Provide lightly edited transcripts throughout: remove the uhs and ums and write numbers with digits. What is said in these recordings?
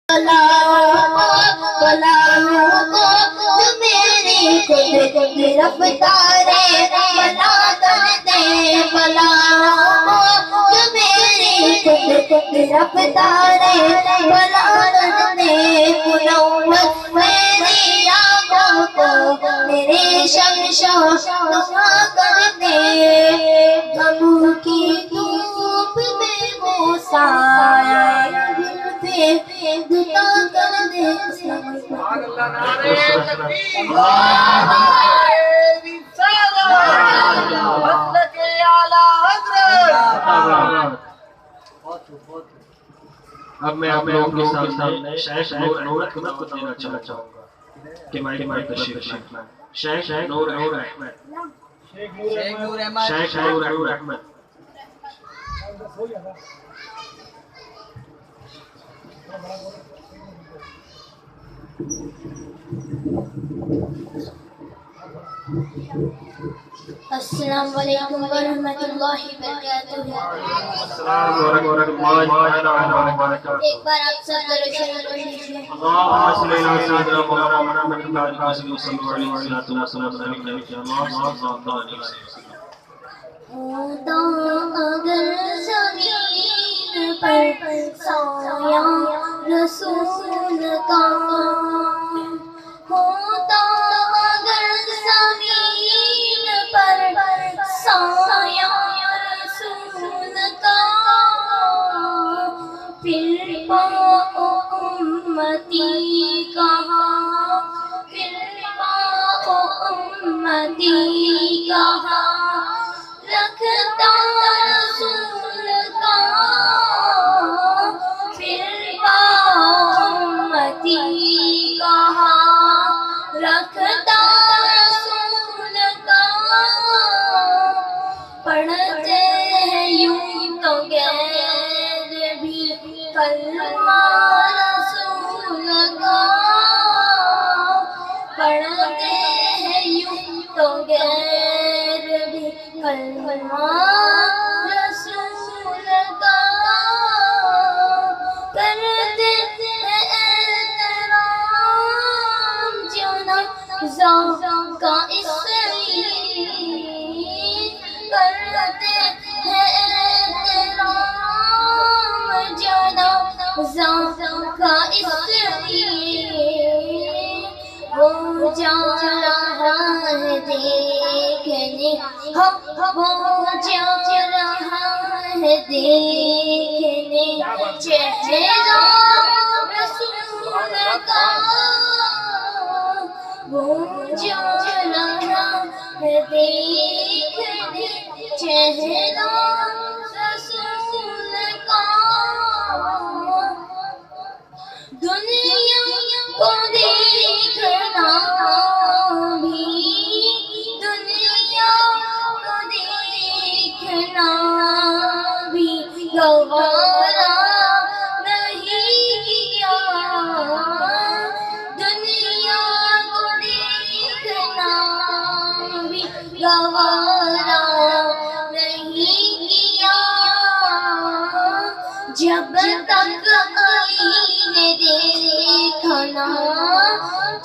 بلاؤں کو جو میری خود رفتارے بلا کر دے بلاؤں کو جو میری خود رفتارے بلا کر دے منور میری آنکھوں کو میرے شمشوں دفا کر دے غم کی دھوپ میں وہ سایہ دل پہ دتا کر دے اب میں آپ لوگوں کے سامنے شیخ نور احمد کو دینا چاہتا ہوں کہ مائک تشریف لائیں شیخ نور احمد شیخ نور احمد السلام علیکم ورحمۃ اللہ وبرکاتہ۔ ایک بار آپ سب درود شریف پڑھ لیجیے۔ اللهم صل على سيدنا محمد القاسم صلى الله عليه وسلم ہوتا اگر زمین پر سایہ رسول کا ہوتا اگر زمین پر سایہ رسول کا پھر پاؤ امتی کہاں پھر پاؤ امتی کہاں رکھتا رسول کا پھر پاؤ امتی کہاں رکھتا رسول کا پڑھتے ہیں یوں تو غیر بھی کلمہ رسول کا پڑھتے ہیں یوں تو غیر بھی کلمہ رسول کا کرتے ہیں احترام جنازہ کا اس لیے کرتے ہیں احترام جنازہ کا اس لیے وہ جا رہا ہے دیکھنے وہ جا رہا ہے دیکھنے چہرہ رسول کا وہ جا رہا ہے دیکھنے چہرہ رسول کا دنیا کو دیکھنا بھی دنیا کو دیکھنا بھی گوارا نہیں کیا دنیا کو دیکھنا بھی گوارا نہیں کیا جب تک علی نے دیکھا نا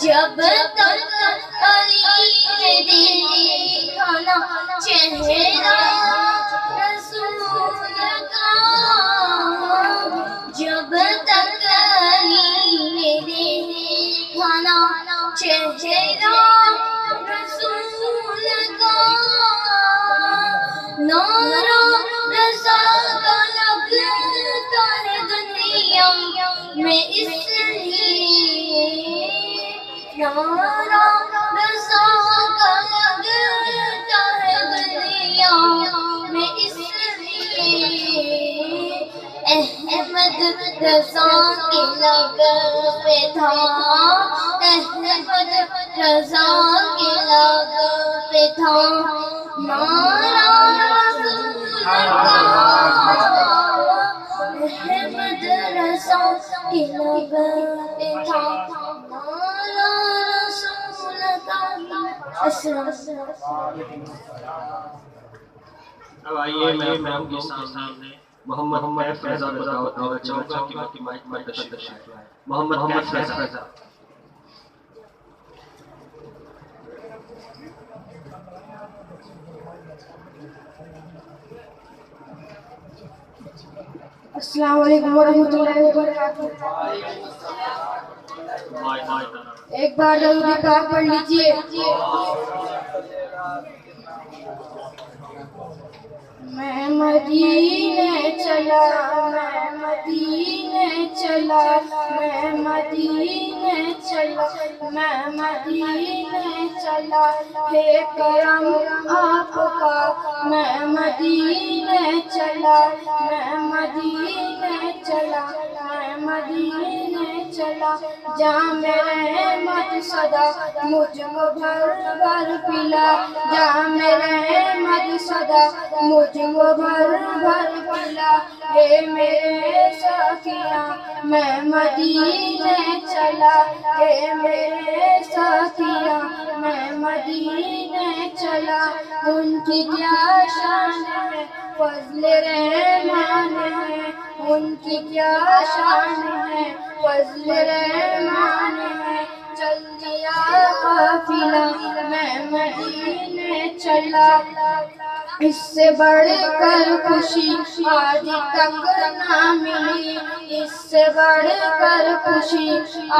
جب تک علی نے دیکھا نا چہرہ رسول کا جب تک علی نے دیکھا نا چہرہ رسول کا نعرہ رضا کا لگتا ہے دنیا میں اس لیے نعرہ رضا کا لگتا ہے دنیا میں اس لیے احمد رضا کے لب پہ تھا احمد رضا کے لب پہ تھا نعرہ رسول کا احمد رضا کے لب پہ تھا نعرہ رسول کا السلام اب آئیے میں آپ کے سامنے محمد کیف فیضا کو دعوت دینا چاہوں گا کہ وہ کی مائک میں تشریف لائے. محمد کیف فیضا. السلام علیکم ورحمۃ اللہ وبرکاتہ. ایک بار درود پاک پڑھ لیجیے. میں مدینے چلا، میں مدینے چلا، میں مدینے چلا، میں مدینے چلا، ہے کرم آپ کا. میں مدینے چلا، میں مدینے چلا، میں مدینے چلا، جام رحمت صدا مجھ کو بھر بھر پلا. جام رحمت صدا مجھ کو بھر بھر پلا. اے میرے ساقیاں میں مدینے چلا، اے میرے ساقیاں میں مدینے چلا. ان کی کیا شان ہے فضل رحمان ہے، ان کی کیا شان ہے فضل رحمان ہے. چل دیا قافلہ میں مدینے چلا، اس سے بڑھ کر خوشی آج تک نہ ملی. اس سے بڑھ کر خوشی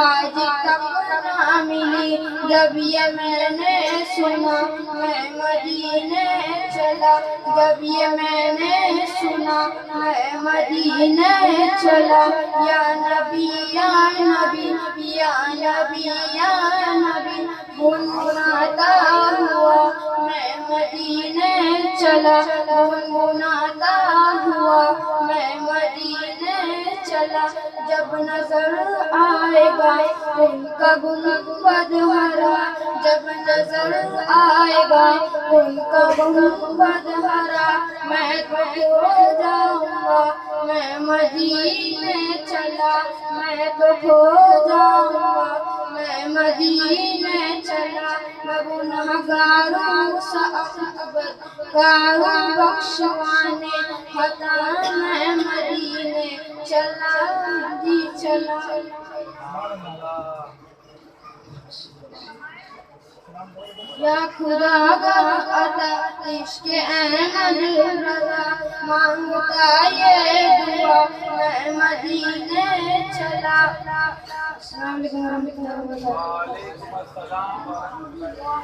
آج تک نہ ملی. جب یہ میں نے سنا میں مدینے چلا، جب یہ میں نے سنا میں مدینے چلا. یا نبی یا نبی یا نبی یا نبی گنگناتا ہوا میں مدینے چلا، گنگناتا ہوا میں مدینے چلا. جب نظر آئے گا ان کا گنبد ہرا، جب نظر آئے گا ان کا گنبد ہرا، میں تو کھو جاؤں گا میں مدینے چلا، میں تو کھو جاؤں گا میں مدینے چلا. میں گنہگاروں سا اکبر کاروں بخشوانے خطا میں مدینے چلا جی چلا. یا خدا گاہ عطا عشق احمد رضا، مانگتا یہ دعا میں مدینے چلا. السلام علیکم ورحمۃ اللہ وبرکاتہ. وعلیکم السلام ورحمۃ اللہ.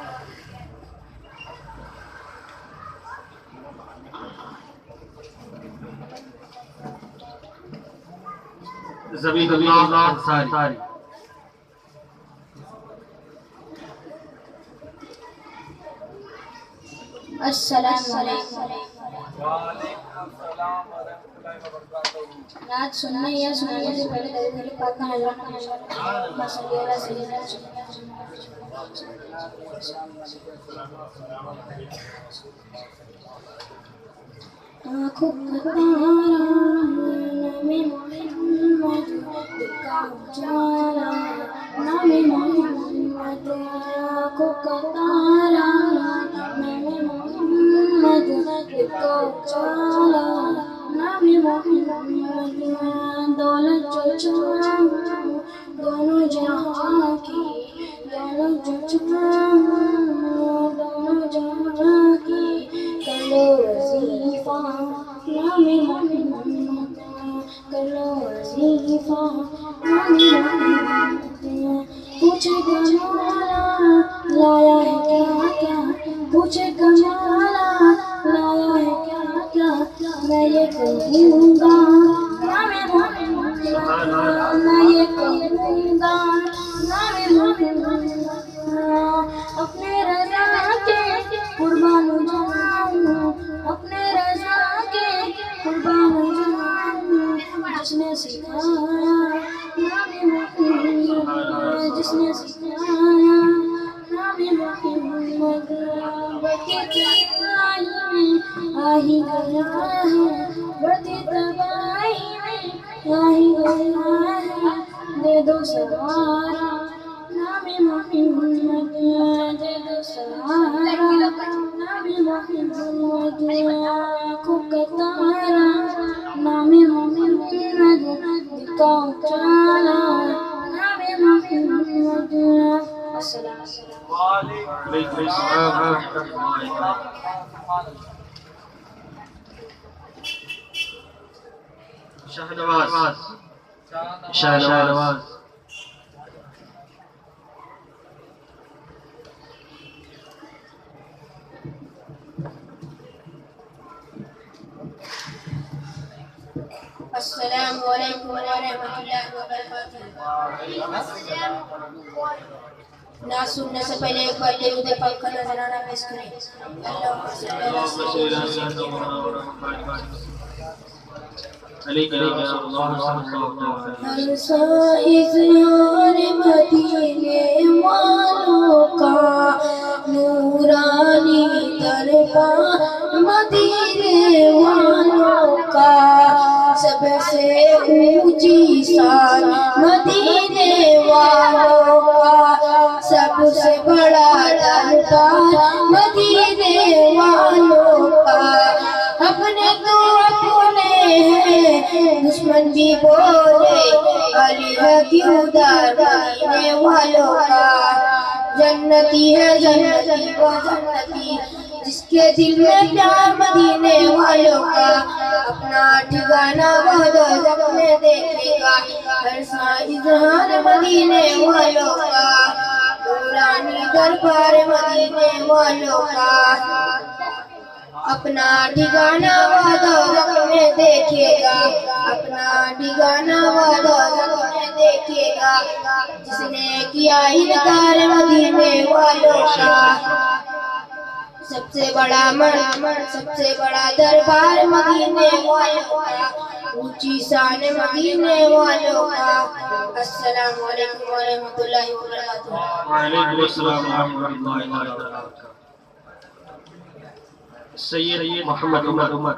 زبیح اللہ انصاری. السلام علیکم. وعلیکم السلام ورحمۃ اللہ وبرکاتہ. نعت سننے یا سنانے سے پہلے درود پاک کا حضرت اللہم صلی علی سیدنا آنکھوں کا تارا نام محمد کا اجالا، نام محمد. آنکھوں کا تارا نام محمد کا اجالا، نام محمد. دولت جو چاہوں دونوں جہاں کی، دولت جو چاہوں دونوں جہاں کی، کرو وظیفہ نام محمد، کرو وظیفہ نام محمد. پوچھے گا مولا لایا ہے کیا کیا، پوچھے گا مولا لایا ہے کیا کیا، میں یہ کہوں گا نام محمد، میں یہ کہوں گا نام محمد. اپنے رضا کے قربان جاؤں، اپنے رضا کے قربان جاؤں، جس نے سکھایا نام محمد، جس نے سکھایا نام محمد. بڑھتی تباہی میں آ ہی گیا ہے، بڑھتی تباہی میں آ ہی گیا ہے، دے دو سہارا نام محمد، دے دو سہارا نام محمد. آنکھوں کا تارا نام السلام وعلیکم السلام ورحمۃ اللہ وبرکاتہ. شاہنواز السلام علیکم ورحمۃ اللہ وبرکاتہ. نہ سننے سے پہلے ایک بار درود پاک کا نذرانہ پیش کریں. اللہم صلی علی سیدنا ہر سا اظہار مدینے والوں کا نورانی دربار مدینے والوں کا سب سے اونچی شان مدینے والوں کا سب سے بڑا دربار مدینے والوں کا. اپنے تو اپنے ہیں دشمن بھی بولے علی ہے کیوں دار مدینے والوں کا. جنتی ہے جنتی وہ جنتی جس کے دل میں پیار مدینے والوں کا. اپنا ٹھکانہ وہ دوزخ میں دیکھے گا ہر سا اظہار مدینے والوں کا. نورانی دربار مدینے والوں کا. اپنا ٹھکانہ وہ دوزخ میں دیکھے گا. اپنا ٹھکانہ وہ دوزخ میں دیکھے گا جس نے کیا انکار مدینے والوں کا. سب سے بڑا سب سے بڑا دربار مدینے والوں کا. اونچی شان مدینے والوں کا. السلام علیکم ورحمۃ اللہ وبرکاتہ. وعلیکم السلام ورحمۃ اللہ وبرکاتہ. سید محمد عمر.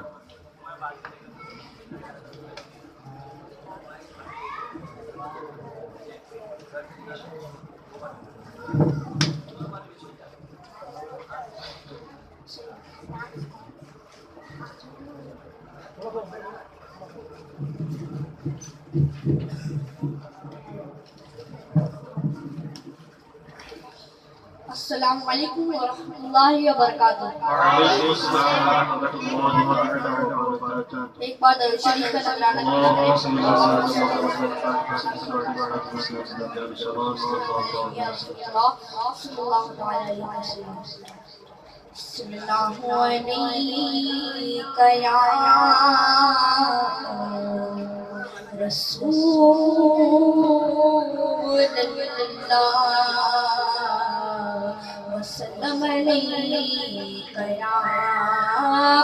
السلام علیکم ورحمۃ اللہ وبرکاتہ. وعلیکم السلام ورحمۃ اللہ وبرکاتہ. ایک بار درود شریف کا نذرانہ بسم اللہ علیک یا رسول اللہ وسلم علیک یا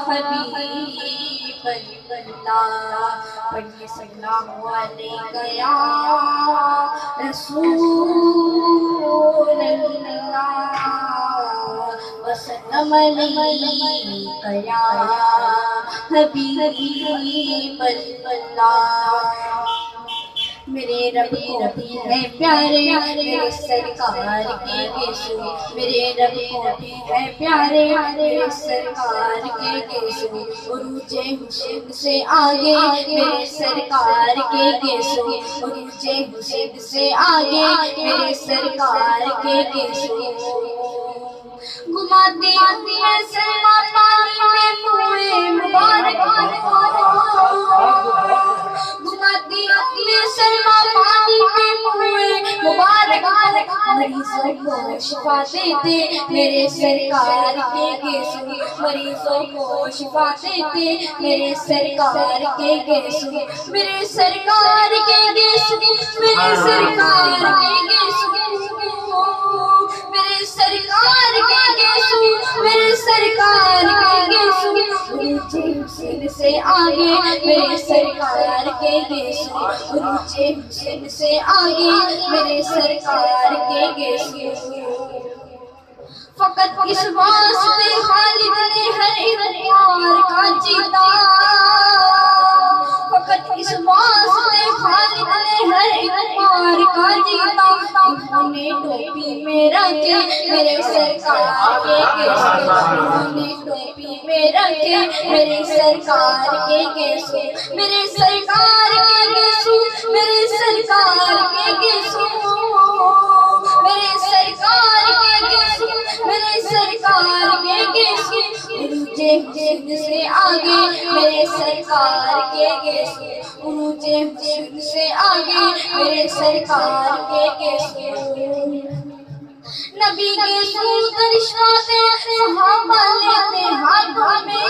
حبیب اللہ. پڑھیے صلی اللہ علیک یا رسول اللہ وسلم علیک یا حبیب اللہ. میرے رب کو بھی ہے پیارے میرے سرکار کے گیسو. میرے رب کو بھی ہے پیارے میرے سرکار کے گیسو. عروج حسین سے آگے میرے سرکار کے گیسو. عروج حسین سے آگے میرے سرکار کے گیسو. گھماتے ہیں سلما پانی میں پورے مبارک گھماتی ہیں سلما پانی میں پورے مبارک. مریضوں کو شفا دیتے میرے سرکار کے گیسو. مریضوں کو شفا دیتے میرے سرکار کے گیسو. میرے سرکار کے گیسو. میرے سرکار کے گیسو. میرے سرکار کے گیسو. میرے سرکار کے گیسو. عروج حسین سے آگے میرے سرکار کے گیسو. عروج حسین سے آگے میرے سرکار کے گیسو. فقط اس واسطے خالد نے ہر انوار کا جیتا. فقط اس واسطے خالد نے ہر انوار کا جیتا. انہوں نے ٹوپی میں رکھے میرے سرکار کے گیسو. انہوں نے ٹوپی میں رکھے میرے سرکار کے گیسو، میرے سرکار کے گیسو، میرے سرکار کے گیسو، میرے سرکار کے گیسو، میرے سرکار کے گیسو، عروج حسن سے آگے میرے سرکار کے گیسو، عروج حسن سے آگے میرے سرکار کے گیسو۔ نبی کے سوت رشواتے صحابہ لیتے ہاتھوں میں،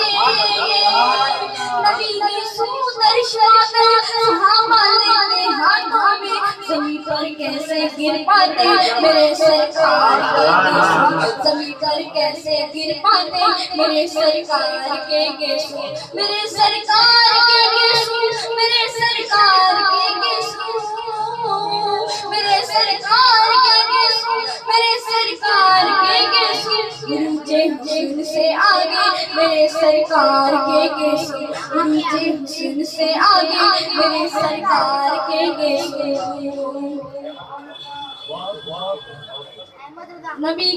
نبی کے سوت رشواتے صحابہ لیتے ہاتھوں میں، زمین پر کیسے گر پاتے میرے سرکار کے گیسو، زمین پر کیسے گر پاتے میرے سرکار کے گیسو، میرے سرکار کے گیسو، میرے سرکار کے گیسو، میرے سرکار کے گیسو، میرے سرکار کے گیسو، عروج حسن سے آگے میرے سرکار کے گیسو، عروج حسن سے آگے میرے سرکار کے گیسو۔ نبی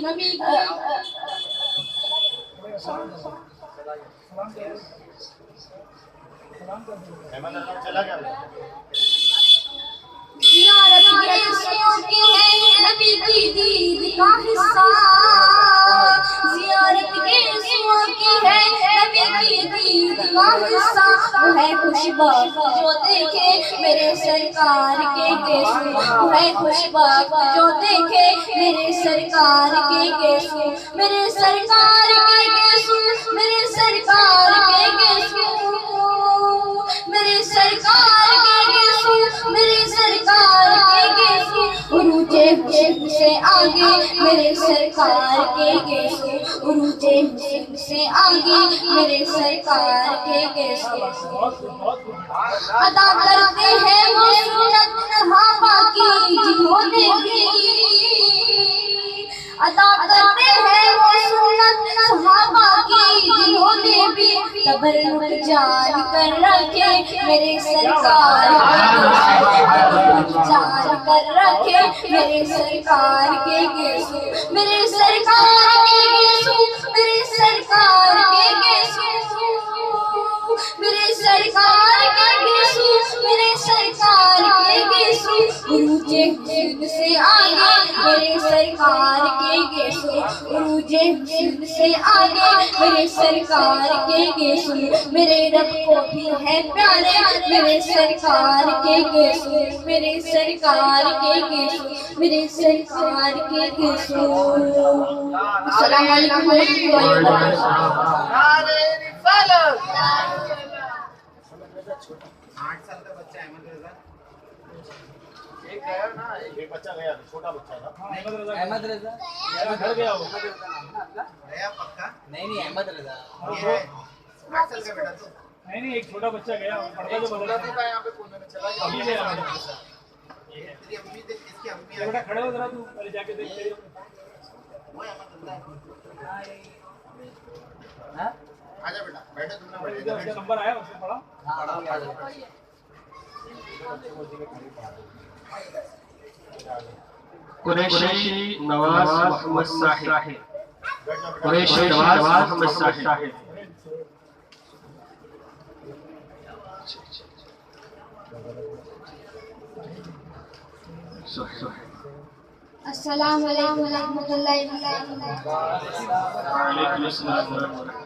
زیارت گیسوں کی ہے نبی کی دید کا حصہ، زیارت گیسوں کی ہے نبی کی دید کا حصہ، وہ ہے خوش بخت جو دیکھے میرے سرکار کے گیسو، وہ ہے خوش بخت جو دیکھے میرے سرکار کے گیسو، میرے سرکار کے گیسو، میرے سرکار کے گیسو، میرے سرکار کے گیسو، میرے سرکار کے گیسو، عروج حسن سے آگے میرے سرکار کے گیسو، عروج حسن سے آگے میرے سرکار کے گیسو۔ ادا کرتے ہیں وہ سنت صحابہ کی جنہوں نے بھی، ادا کرتے ہیں وہ سنت صحابہ کی جنہوں نے بھی، تبرک جان کر رکھے میرے سرکار کے گیسو، تبرک جان کر رکھے میرے سرکار کے گیسو، میرے سرکار کے گیسو، میرے سرکار کے گیسو، میرے سرکار کے گیسو، میرے سرکار کے گیسو، عروج حسن سے آگے میرے سرکار کے گیسو، عروج حسن سے آگے میرے سرکار کے گیسو، میرے رب کو بھی ہے پیارے میرے سرکار کے گیسو، میرے سرکار کے گیسو، میرے سرکار کے گیسو۔ السلام علیکم ورحمۃ اللہ وبرکاتہ۔ نعرے رسالت۔ 8 سال کا بچہ احمد رضا ایک گیا نا، ایک بچہ گیا چھوٹا بچہ تھا احمد رضا گھر گیا ہو گیا پکا نہیں احمد رضا یہ 8 سال کا بیٹا تو نہیں ایک چھوٹا بچہ گیا پڑھتا جو چھوٹا تو تھا یہاں پہ کونے میں چلا گیا ابھی سے تیری امی دیکھ، اس کی امی بیٹا کھڑے ہو ذرا تو پہلے جا کے دیکھ وہ احمد رضا ہاں آجا بیٹا بیٹھے تم نے اس بیٹھے کا نمبر آیا اس سے پڑھا قریشی نواز محمد صاحب، قریشی نواز محمد صاحب۔ السلام علیکم ورحمۃ اللہ وبرکاتہ۔ وعلیکم السلام ورحمۃ اللہ۔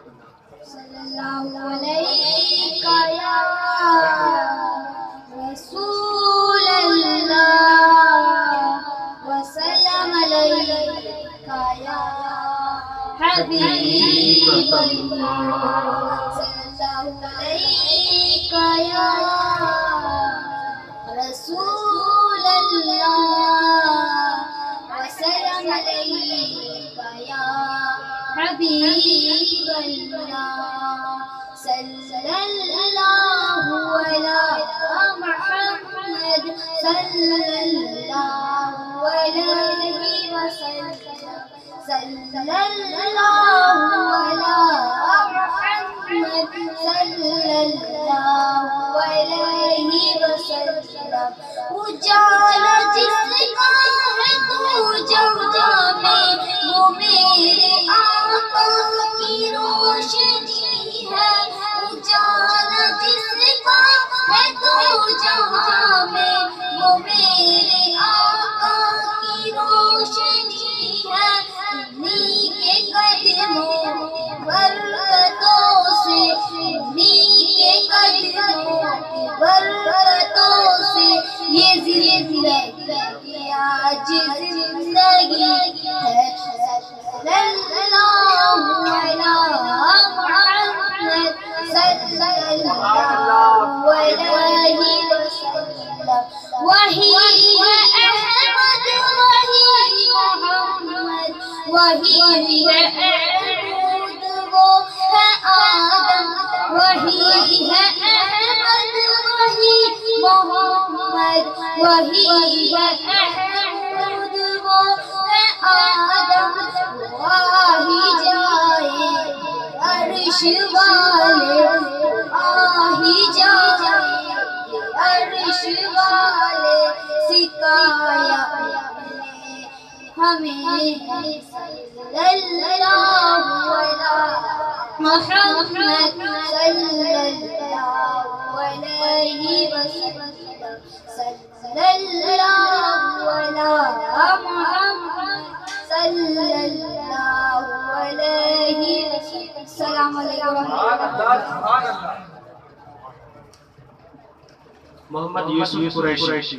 صلی اللہ علیہ یا رسول اللہ، وسلم علیک یا حبیب اللہ، صلی اللہ علیک یا رسول اللہ، وسلم علیک یا حبیب اللہ، صلی اللہ علی محمد صلی اللہ علیہ وسلم، صلی اللہ علی محمد صلی اللہ علیہ وسلم۔ اجالا جس کا ہے تو جہاں میں، وہ میرے آقا کی روشنی وہ میرے آقا کی روشنی ہے، انہی کے قدموں برکتوں سے، انہی کے قدموں برکتوں سے یہ زندگی آج زندگی ہے۔ صلی اللہ علی محمد صلی اللہ علیہ وسلم۔ وہی ہے احمد، وہی محمد، وہی ہے احمد، وہ ہے آدم، وہی ہے احمد، وہی محمد، وہی ہے احمد، وہ ہے آدم۔ آہی جائے عرش والے، آہی جائے عرش والے، سکھایا ہمیں صلی اللہ علی محمد صلی اللہ علیہ وسلم، صلی اللہ علی محمد صلی اللہ علیہ وسلم۔ السلام علیکم محمد یوسف قریشی۔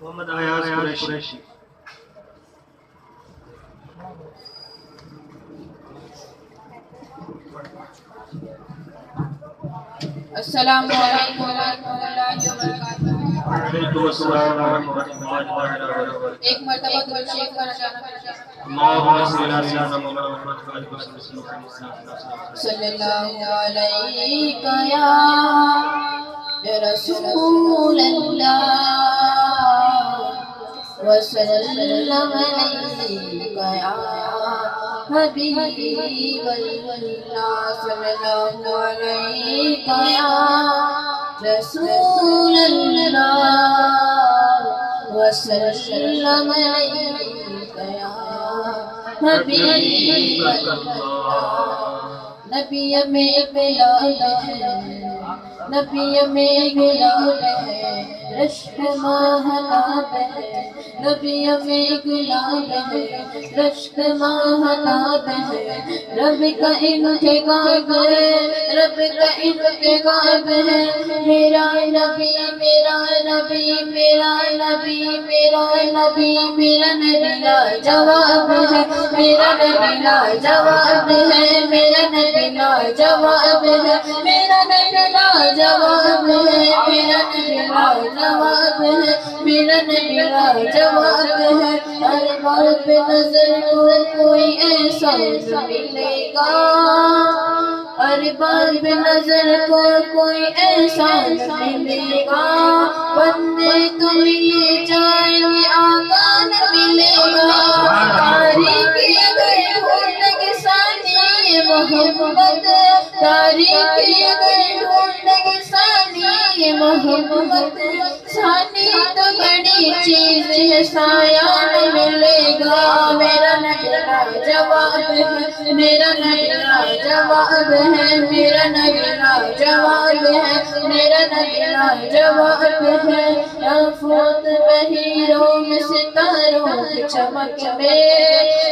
محمد ایاز قریشی۔ السلام علیکم ورحمۃ اللہ وبرکاتہ۔ وعلیکم السلام ورحمۃ اللہ وبرکاتہ۔ ایک مرتبہ درود شریف کا نشانہ اللہم صل علی محمد صلی اللہ علیہ یا رسول اللہ وسلم علیہ یا حبیب اللہ، صلی اللہ علیہ یا رسول اللہ وسلم علیہ یا حبیب اللہ۔ نبی میں بلال ہے، نبی میں گلاب ہے، رشک مہتاب ہے، نبی میں گلاب ہے، رشک مہتاب ہے، رب کا انتخاب ہے، رب کا انتخاب ہے، میرا نبی میرا نبی میرا نبی میرا نبی میرا نبی لاجواب ہے، میرا نبی لاجواب ہے، میرا نبی لاجواب ہے، میرا نبی لاجواب ہے، میرا نبی لاجواب ہے، میرا نبی لاجواب ہے۔ ہر بار پہ نظر کو کوئی ایسا ملے گا، ہر بار پہ نظر کو کوئی ایسا ملے گا، بندے تو ملے جائیں گے آقا نہ ملے گا، تاریخی اگر ڈھونڈنے کے ثانی محمد، تاریخی اگر ڈھونڈنے کے ثانی محمد، ثانی تو بڑی چیز ہے سایہ نہ ملے گا، میرا نبی لاجواب ہے، میرا نبی لاجواب ہے، میرا نبی لاجواب ہے، میرا نبی لاجواب ہے۔ نافوت بہیروں میں ستاروں کی چمک میں،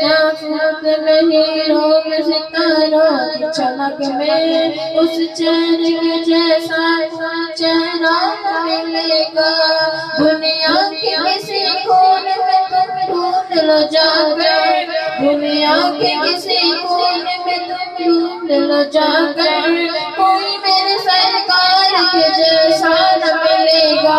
نافوت بہیروں میں ستاروں کی چمک میں، اس چہرے کے جیسا چہرہ ملے گا، دنیا کے کسی کونے میں تم ڈھونڈ لو جا کر، دنیا کے کسی کونے میں تم ڈھونڈ لو جا کر، کوئی میرے سرکار کے جیسا نہ ملے گا،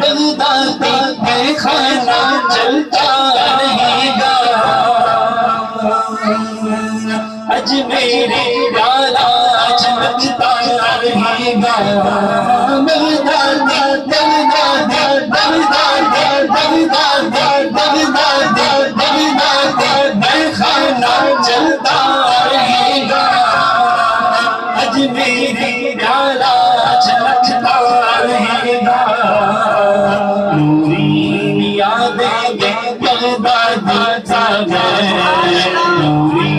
بغدادی میں کھانا چلتا رہے گا اجمیری پیالہ چمکتا رہے گا بغدادی بغدادی بغدادی بغدادی بغدادی بغدادی میں کھانا چلتا رہے گا اجمیری پیالہ چمکتا رہے گا نوری یادیں گے بغدادی ساگر نوری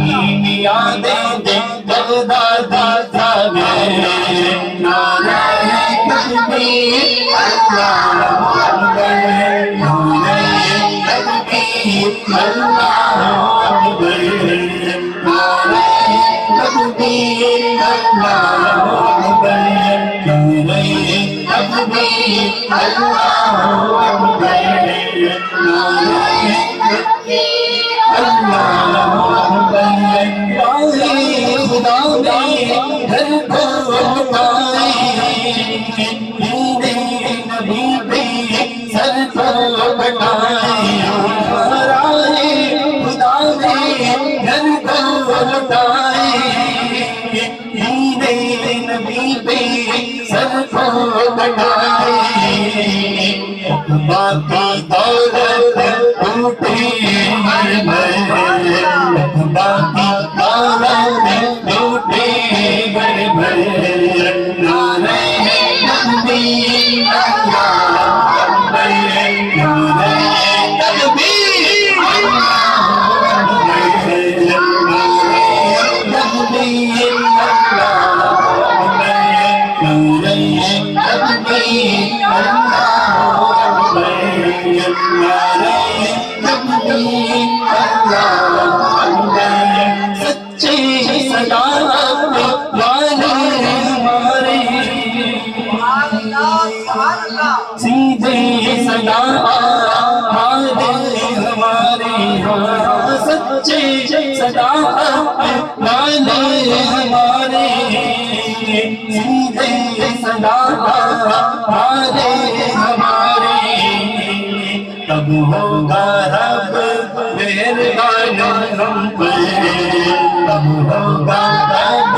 یادیں گے بغدادی ساگر نعرہ تکبیر اللہ اکبر نعرہ تکبیر اللہ اکبر نعرہ تکبیر اللہ اکبر نعرہ تکبیر اللہ اکبر نعرہ تکبیر اللہ اکبر راہ خدا میں گھر کو بنائے نبی پہ سر کو بنائے راہ خدا میں گھر کو لٹائے نبی پہ سر کو بنائے باقی دولت ٹوٹے ہر بھر باقی دولت ٹوٹے ہر بھر نعرہ تکبیر اللہ اکبر نعرہ تکبیر اللہ اکبر نعرہ تکبیر اللہ اکبر نعرہ تکبیر اللہ سچے صداقت والے ہمارے سیدھے صداقت والے ہمارے سچے صداقت والے ہمارے سیدھے صداقت والے ہمارے تب ہوگا رب مہربان ہم پر تب ہوگا رب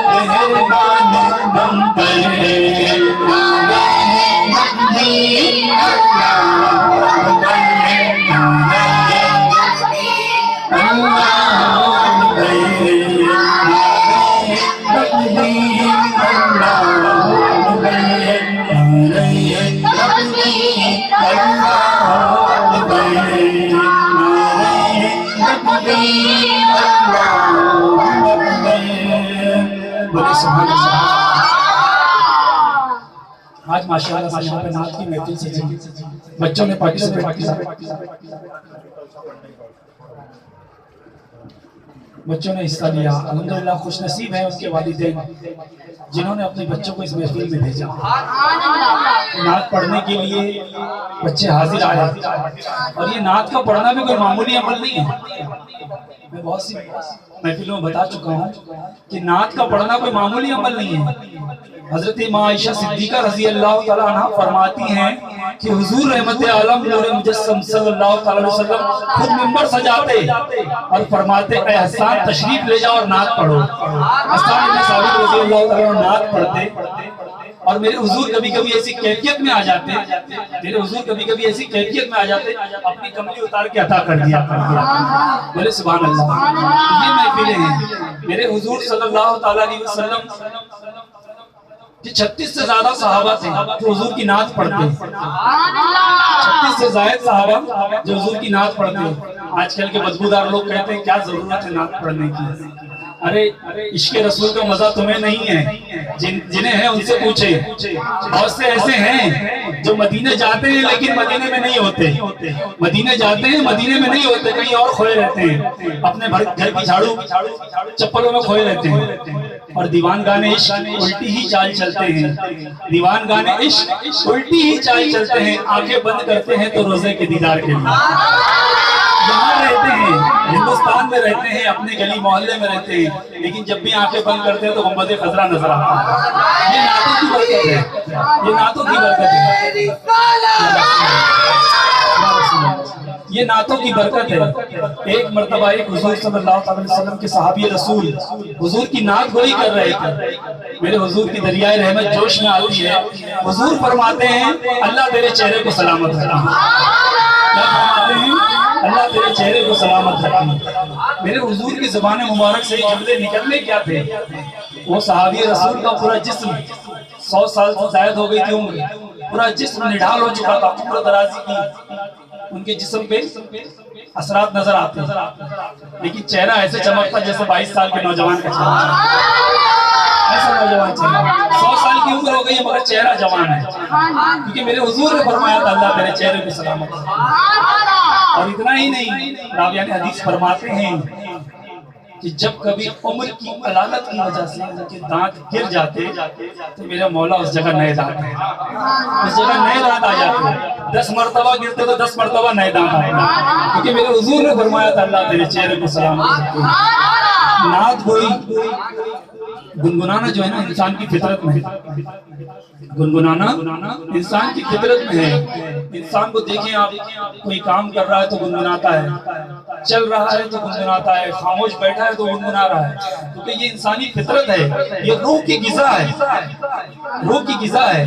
مہربان ہم پر نعرہ تکبیر اللہ اکبر نعرہ تکبیر اللہ اکبر نعرہ تکبیر اللہ اکبر نعرہ تکبیر اللہ اکبر بولے سبحان اللہ۔ آج ماشاءاللہ سے یہاں پہ نعت کی محفل سجی، بچوں نے پارٹیسپیٹ کیا، بچوں نے حصہ لیا، الحمدللہ خوش نصیب ہیں اس کے والدین جنہوں نے اپنے بچوں کو اس محفل میں بھیجا۔ نعت پڑھنے کے لیے بچے حاضر آئے اور یہ نعت کا پڑھنا بھی کوئی معمولی عمل نہیں ہے۔ میں بہت سی محفلوں میں بتا چکا ہوں کہ نعت کا پڑھنا کوئی معمولی عمل نہیں ہے۔ حضرت ماں عائشہ صدیقہ رضی اللہ تعالیٰ عنہ فرماتی ہیں کہ حضور رحمت عالم نور مجسم صلی اللہ تعالیٰ علیہ وسلم خود منبر سجاتے اور فرماتے اے حسان تشریف لے جاؤ اور نعت پڑھو۔ حسان بن ثابت رضی اللہ تعالیٰ عنہ نعت پڑھتے اور میرے حضور کبھی کبھی ایسی کیفیت میں آ جاتے اپنی کملی اتار کے عطا کر دیا۔ بولے سبحان اللہ۔ یہ محفلیں ہیں میرے حضور صلی اللہ تعالیٰ علیہ وسلم کہ 36 سے زیادہ صحابہ تھے جو حضور کی نعت پڑھتے، 36 سے زائد صحابہ جو حضور کی نعت پڑھتے۔ آج کل کے بدبودار لوگ کہتے ہیں کیا ضرورت ہے نعت پڑھنے کی؟ ارے عشق رسول کا مزہ تمہیں نہیں ہے، جنہیں ہے ان سے پوچھیں۔ بہت سے ایسے ہیں جو مدینے جاتے ہیں لیکن مدینے میں نہیں ہوتے، مدینے جاتے ہیں مدینے میں نہیں ہوتے، کہیں اور کھوئے رہتے ہیں، اپنے گھر کی جھاڑو چپلوں میں کھوئے رہتے ہیں اور دیوان گانے عشق الٹی ہی چال چلتے ہیں، دیوان گانے عشق الٹی ہی چال چلتے ہیں، آنکھیں بند کرتے ہیں تو روزے کے دیدار کے لیے۔ یہاں رہتے ہیں، ہندوستان میں رہتے ہیں، اپنے گلی محلے میں رہتے ہیں، لیکن جب بھی آنکھیں بند کرتے ہیں تو گنبد خضرا نظر آتا ہے۔ یہ نعتوں کی برکت ہے، یہ نعتوں کی برکت ہے، یہ نعتوں کی برکت ہے۔ ایک مرتبہ ایک حضور صلی اللہ علیہ وسلم کے صحابی رسول حضور کی نعت گوئی کر رہے تھے۔ میرے حضور کی دریائے رحمت جوش میں آتی ہے، حضور فرماتے ہیں اللہ تیرے چہرے کو سلامت رکھے۔ کیا فرماتے ہیں؟ اللہ تیرے چہرے کو سلامت رکھے۔ میرے حضور کی زبان مبارک سے جملے نکلنے کیا تھے؟ وہ صحابی رسول کا پورا جسم 100 سال سے زائد ہو گئی تھی عمر، پورا جسم نڈھال ہو چکا تھا، عمر درازی کی ان کے جسم پہ اثرات نظر آتے ہیں، لیکن چہرہ ایسے چمکتا جیسے 22 سال کے نوجوان کا چہرہ، ایسا نوجوان چہرہ۔ 100 سال کی عمر ہو گئی ہے مگر چہرہ جوان ہے، کیونکہ میرے حضور نے فرمایا تھا اللہ تیرے چہرے کو سلامت رکھے۔ اور اتنا ہی نہیں، راویان حدیث فرماتے ہیں کہ جب کبھی عمر کی علالت کی وجہ سے ان کے دانت گر جاتے تو میرا مولا اس جگہ نئے دانت ہے، اس جگہ نئے دانت آ جاتے ہیں۔ 10 مرتبہ گرتے تو 10 مرتبہ نئے دانت آئے، کیونکہ میرے حضور نے فرمایا تھا اللہ تیرے چہرے کو سلامت رکھے۔ نعت گوئی گنگنانا جو ہے نا انسان کی فطرت میں ہے، گنگنانا انسان کی فطرت میں ہے۔ انسان کو دیکھیں آپ، کوئی کام کر رہا ہے تو گنگناتا ہے، چل رہا ہے تو گنگناتا ہے، خاموش بیٹھا ہے تو گنگنا رہا ہے، کیونکہ یہ انسانی فطرت ہے، یہ روح کی غذا ہے، روح کی غذا ہے۔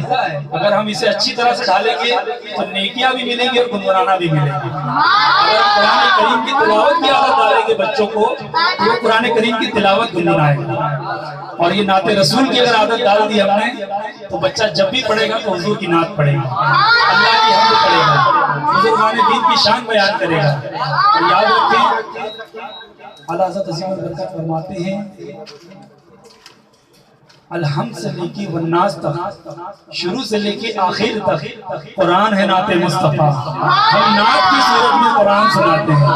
اگر ہم اسے اچھی طرح سے ڈھالیں گے تو نیکیاں بھی ملیں گی اور گنگنانا بھی ملے گی۔ اگر ہم قرآن کریم کی تلاوت کی عادت ڈالیں گے بچوں کو تو وہ قرآن کریم کی تلاوت گنگنائے گا، اور یہ نعت رسول کی اگر عادت ڈال دی ہم نے تو بچہ جب بھی پڑھے گا تو حضور کی نعت پڑھے گا، اللہ کی حمد پڑھے گا، بزرگان دین کی شان بیان کرے گا۔ اور یاد رکھیں اعلیٰ حضرت عظیم البرکت فرماتے ہیں الحمد سے لے کے والناس تک، شروع سے لے کے آخر تک قرآن ہے نعت مصطفیٰ۔ ہم نعت کی صورت میں قرآن سناتے ہیں۔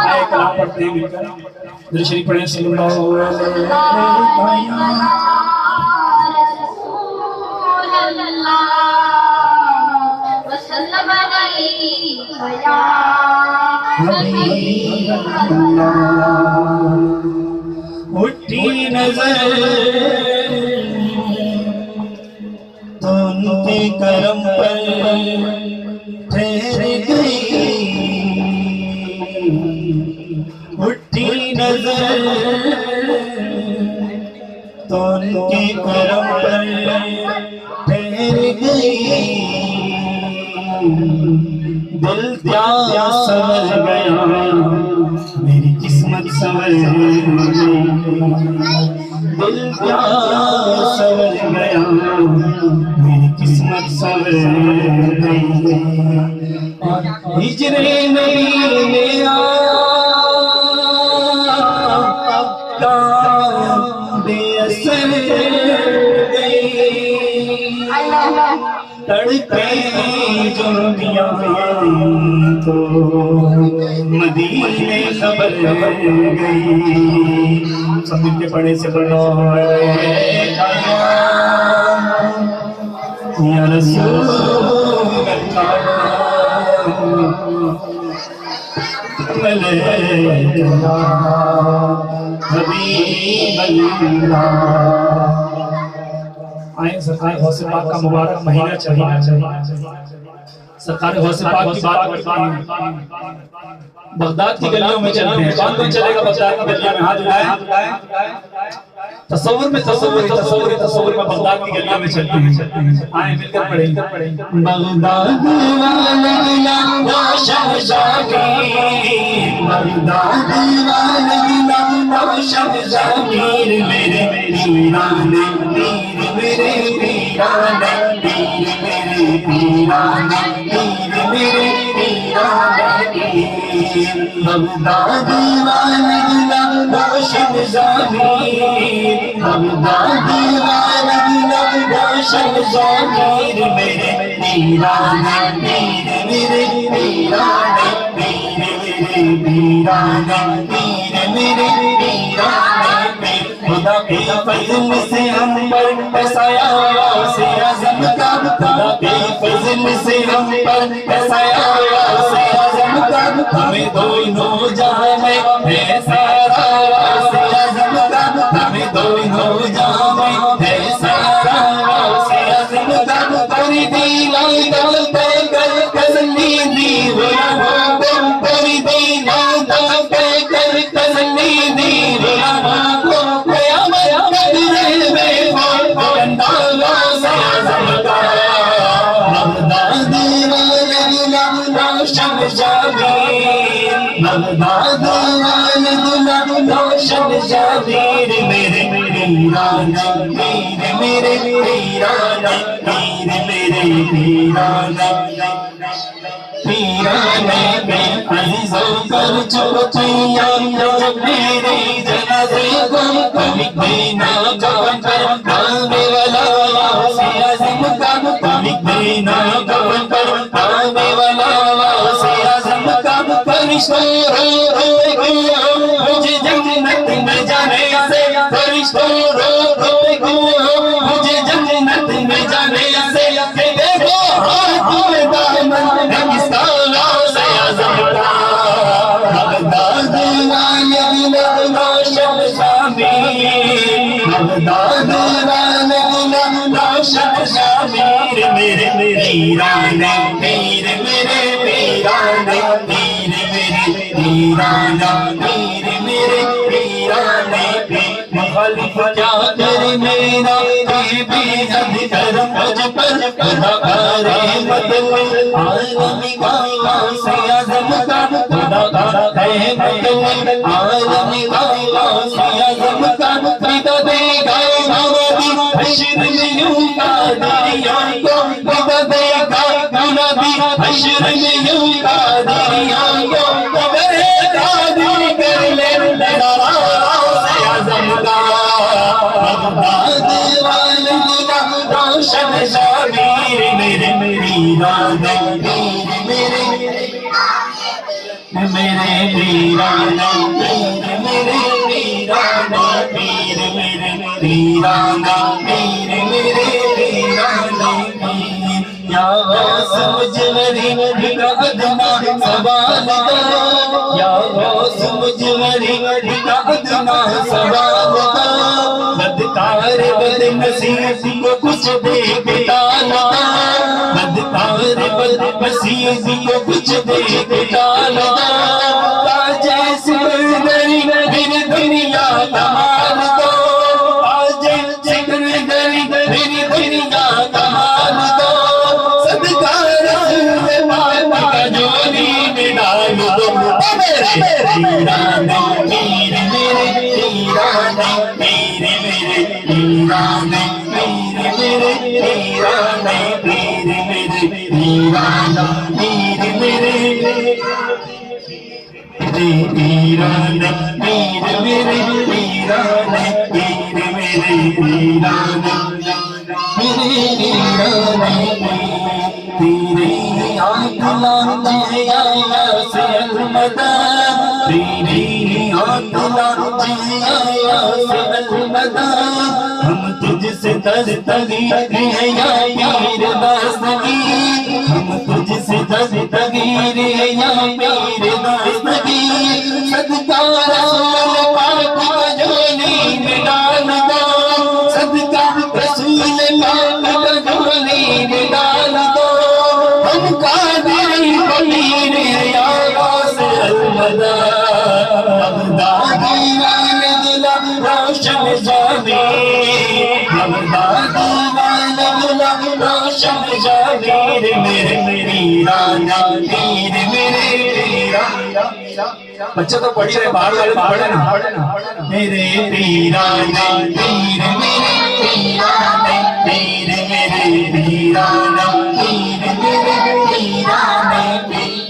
آئے کلام پڑھتے ہیں مل کر، درود شریف پڑھیں صلی اللہ علیہ وسلم۔ اٹھی نظر تو ان کے کرم پر ٹھہر گئی، اٹھی نظر تو ان کے کرم پر ٹھہر گئی، دل کیا سمجھ گیا میری قسمت سمجھ گئی، دل کیا سمجھ گیا میری قسمت سمجھ گئی، ہجر نبی نے آقا بے اثر گئی، تڑپے جو میاں تو مدینے خبر گئی، سب مل کے پڑھے سے پڑھو یا رسول اللہ حبیب اللہ۔ آئیں سرکار غوث پاک کا مبارک مہینہ چلنا چاہیے، سرکار غوث پاک کی بات کرتے ہیں، بغداد کی گلیوں میں چلتے ہیں، کون کون چلے گا بغداد کی گلیوں میں؟ ہاتھ اٹھائیں، تصور میں بغداد کی گلیوں میں چلتے ہیں، آئیں مل کر پڑھیں گے۔ بغداد والا روشن ضمیر، بغداد والا روشن ضمیر، میرے پیران پیر، میرے پیران پیر، میرے پیران پیر، میرے پیران پیر، بغداد والا روشن ضمیر، بغداد والا روشن ضمیر، میرے پیران پیر، میرے پیران پیر، میرے پیران پیر، میرے پیران پیر، خدا کے فضل سے ہم پر بسایا سے اعظم کا، خدا کے فضل سے ہم پر بسایا سے اعظم کا، ہمیں دونوں جہاں میں ایسا روشن شبیر میرے پیران پیر میرے پیران پیر میرے پیران پیران میں عزیزوں پر چوٹیاں میرے جنازے کو لکھ دینا کفن پر آنے والا غوث اعظم کا لکھ دینا کفن پر آنے والا غوث اعظم کا فرشتوں رو رو گیا مجھے جنت میں جانے سے فرشتوں رو رو گیا مجھے جنت میں جانے سے دیکھو ہاتھ میں دامن کس کا غوث اعظم کا بغداد والے دل روشن شامیر بغداد والے دل روشن شامیر میرے پیران پیر میرے پیران پیر میرے پیران پیر میرے پیران مخالف کیا کرے میرا یہ بے حد کرم مجھ پر خدا کرے مطلب عالمی کا غوث اعظم کا خدا کرے مطلب عالمی کا غوث اعظم کا فدا دے گا منادی حشر میں یوں قادریوں کو فدا دے گا منادی حشر میں یوں قادریوں کو کرے قادر کر لے غوث اعظم کا بغداد والے دل روشن شبیر میرے پیران پیر میرے میرے پیران پیر میرے پیران پیر میرے پیران پیر میرے پیران پیر یا غوث مجوری کا ادنا سوال دو یا غوث مجوری کا ادنا سوال دو بدکار بد نصیب کو کچھ دے کے ڈالا بدکار بد نصیب کو کچھ دے کے ڈالا جیسے دری پھر دنیا کمال دو جیسے دری پھر دنیا کمال دو صدقہ رسول پاک کا جولی میں ڈال دو میرے پیران پیر میرے پیران پیر میرے پیران پیر میرے پیران پیر میرے پیران پیر میرے پیران پیر میرے پیران پیر میرے پیران میرے پیران تیرے ہاتھ لاجے آیا سے المدد تیرے ہاتھ لاجے آیا سے المدد ہم تجھ سے دستگیر ہیں یا پیر دستگیر ہم تجھ سے دستگیر ہیں یا پیر دستگیر صدقہ رسول پاک کا جھولی میں ڈال دو صدقہ رسول پاک کا جھولی میں ڈال دو ہم قادری فقیر یا غوث المدد بغداد والے دل روشن شبیر بغداد والے دل روشن شبیر میرے پیران پیر میرے پیران بچہ تو پڑھی رہے باہر والے پڑھے نا میرے پیران پیر میرے پیران پیر میرے پیران پیر میرے پیران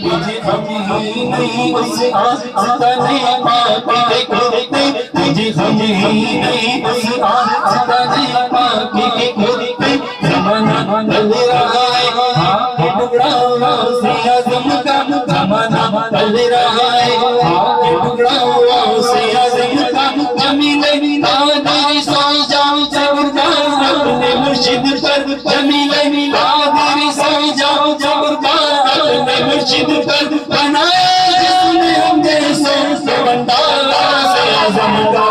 مجھے غم ہی نہیں اس آستہ نے پاک کے کھلتے مجھے غم ہی نہیں اس آستہ نے پاک کے کھلتے زمانہ بدل رہا ہے آنکھ ٹکڑا غوث اعظم کا زمانہ بدل رہا ہے آنکھ ٹکڑا غوث اعظم کا جمیل قادری سو جاؤ جبرگاہ اپنے مرشد پر جمیل قادری سو جاؤ جبرگاہ اپنے مرشد پر بنایا جس نے ہم جیسے بندہ غوث اعظم کا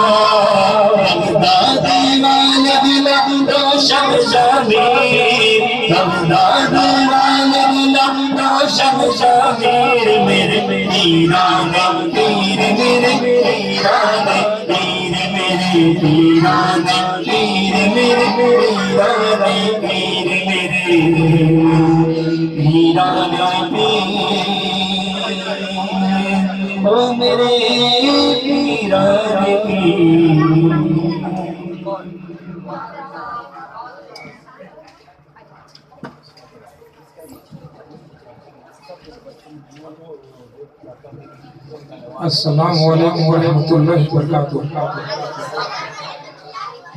بغداد والے دل روشن شبیر بغداد والے دل روشن شبیر میرے پیران پیر میرے پیران پیر میرے پیران پیر میرے پیران پیر میرے پیران پیر او میرے پیرانے پیر السلام علیکم ورحمۃ اللہ وبرکاتہ.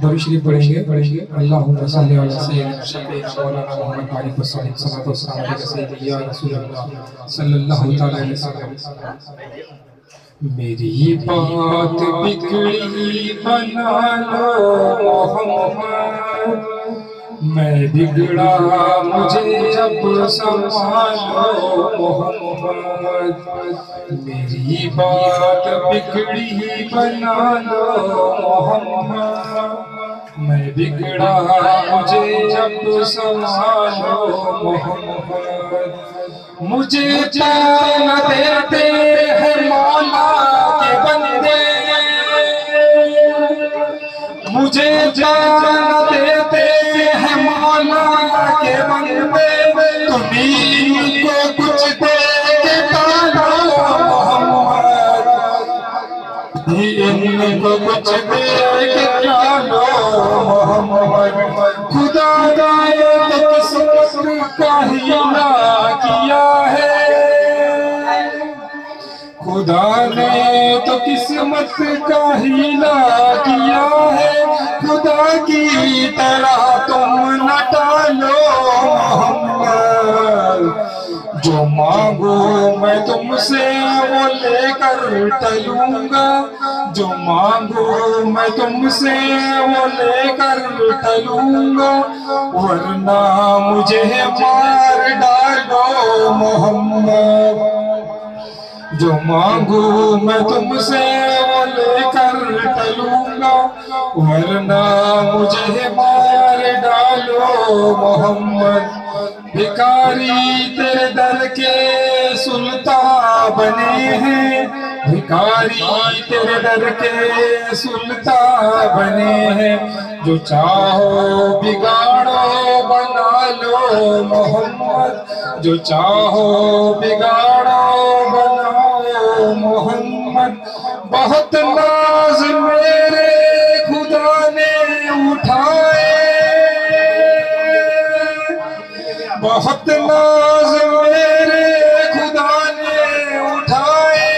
درود شریف پڑھیں گے. اللہم صلی علی سیدنا شفیعنا مولانا محمد علیہ وسلم صلاۃ و سلام علیک سیدی یا رسول اللہ صلی اللہ تعالی علیہ وسلم. میری بات بگڑی بنا لو محمد میں بگڑا مجھے اب سنبھالو محمد. میری بات بگڑی بنا لو محمد میں بگڑا مجھے اب سنبھالو محمد. مجھے چین دیتے ہیں مولا کے بندے مجھے جان دیتے ہیں مولا کے بندے تمہیں کو کچھ دے کے ٹالو محمد ان کو کچھ دے کے ٹالو محمد. خدا گائے تو قسمت کا ہیلا کیا ہے خدا نے تو قسمت کا ہیلا کیا ہے. خدا کی طرح تم نہ ٹالو محمد. جو مانگو میں تم سے وہ لے کر ٹلوں گا جو مانگو میں تم سے وہ لے کر ٹلوں گا ورنہ مجھے مار ڈالو محمد. جو مانگو میں تم سے وہ لے کر ٹلوں گا ورنہ مجھے مار ڈالو محمد. بھکاری تیرے در کے سلطان بنے ہیں بھکاری تیرے در کے سلطان بنے ہیں. جو چاہو بگاڑو بنا لو محمد جو چاہو بگاڑو بناؤ محمد. بہت ناز میرے خدا نے اٹھائے بہت ناز میرے خدا نے اٹھائے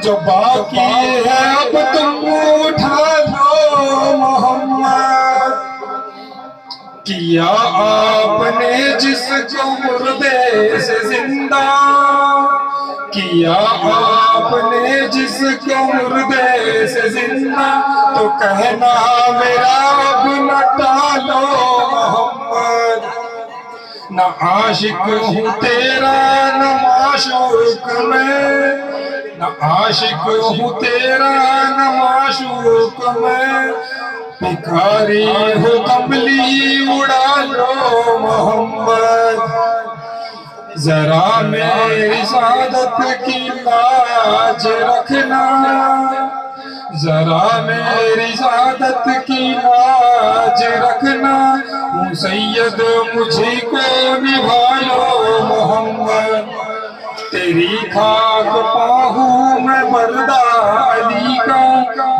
جو باقی ہے اب تم اٹھا لو محمد. کیا آپ نے جس کو مردے سے زندہ کیا آپ نے جس کو مردے سے زندہ تو کہنا میرا اب نہ ٹالو محمد. نہ عاشق ہوں تیرا نہ معشوق میں نہ عاشق ہوں تیرا نہ معشوق میں. بھکاری ہو کملی اڑا لو محمد. ذرا میری سعادت کی لاج رکھنا ذرا میری سعادت کی لاج رکھنا. ہوں سید مجھے کو نبھالو محمد. تیری خاک پاہوں میں مردہ علی کا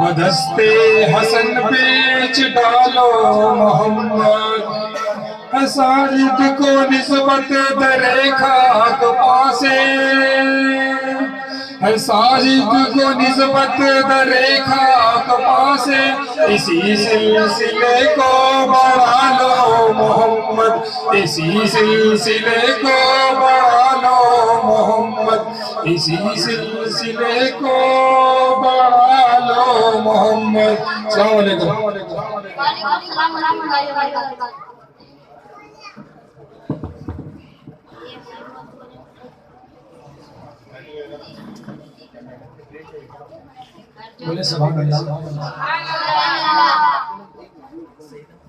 بدستے حسن بیچ ڈالو محمد. ساجد کو نسبت درے خاک پاسے ساجد کو نسبت درے خاک پاسے. اسی سلسلے کو بڑھا لو محمد اسی سلسلے کو بڑھا لو محمد اسی سلسلے کو بڑھا لو محمد. السلام علیکم. وعلیکم السلام ورحمۃ اللہ وبرکاتہ. بولے سبحان اللہ.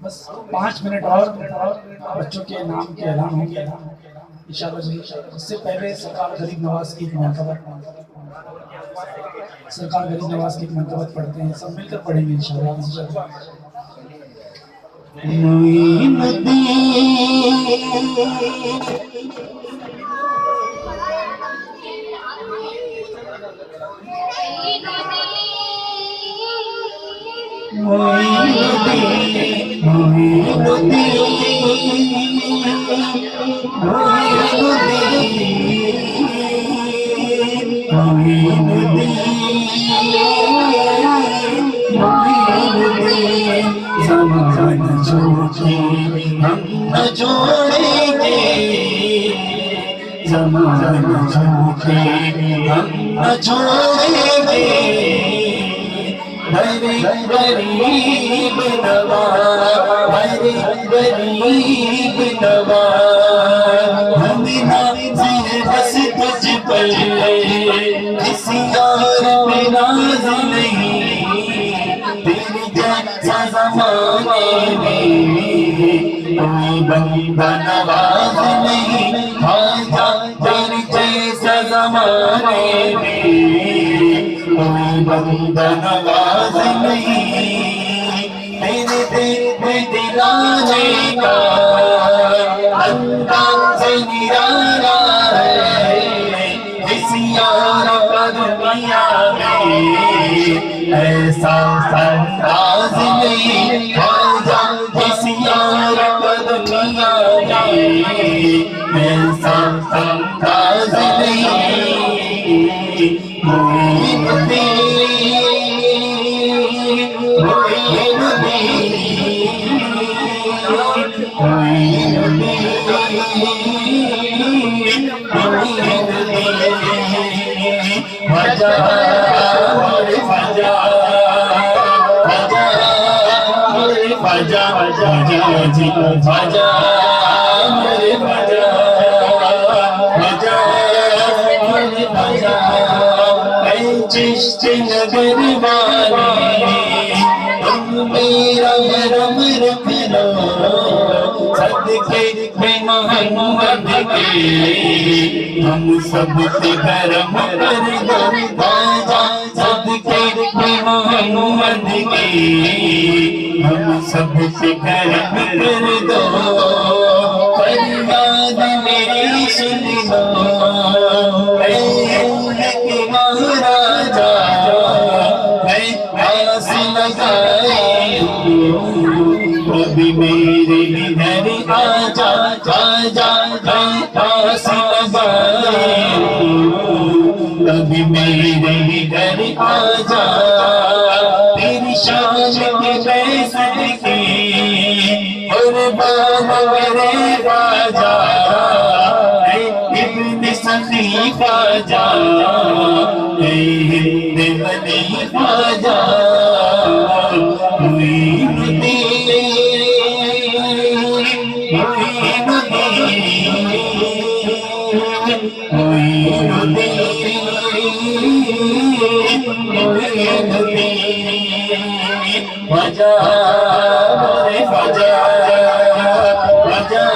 بس 5 منٹ اور بچوں کے نام کے اعلان ہوں گے انشاءاللہ. اس سے پہلے سرکار غریب نواز کی منقبت پڑھتے ہیں. سب مل کر پڑھیں گے انشاءاللہ. معین الدین زمانہ جھوٹے ہم نہ جوڑیں گے، زمانہ جھوٹے ہم نہ جوڑیں گے، ہر غریب نواز، ہر غریب نواز، ہم ناظر بس تجھ پر، کسی اور پہ ناز نہیں، تیری جیسا زمانے میں کوئی بندہ نواز نہیں، خواجہ تیری جیسا زمانے میں کوئی بندہ نواز نہیں، تیرے دلانے کا انداز نرالا ہے، کسی اور کا دنیا میں ایسا انداز نہیں، خواجہ کسی اور کا دنیا میں ایسا انداز نہیں، معین الدین، معین الدین، معین الدین، معین الدین، وجہ چشت نگر والے تم میرا رم رکھنا، صدقے میں محمد کے ہم سب سے کرم کر دو، خواجہ صدقے میں محمد کے ہم سب سے کرم کر دو، فریاد میری سن لو اے ملک مہاراجا، میں آس لگائی ہوں کبھی میرے گھر آجا، آجا میں آس لگائی ہوں کبھی میرے گھر آجا، تیری شان کے فیصد کی قربان میرے خواجہ، اے ابن سخی خواجہ، اے ہند بنی خواجہ، معین الدین، معین الدین، معین الدین، معین الدین، وجہ میرے وجہ، وجہ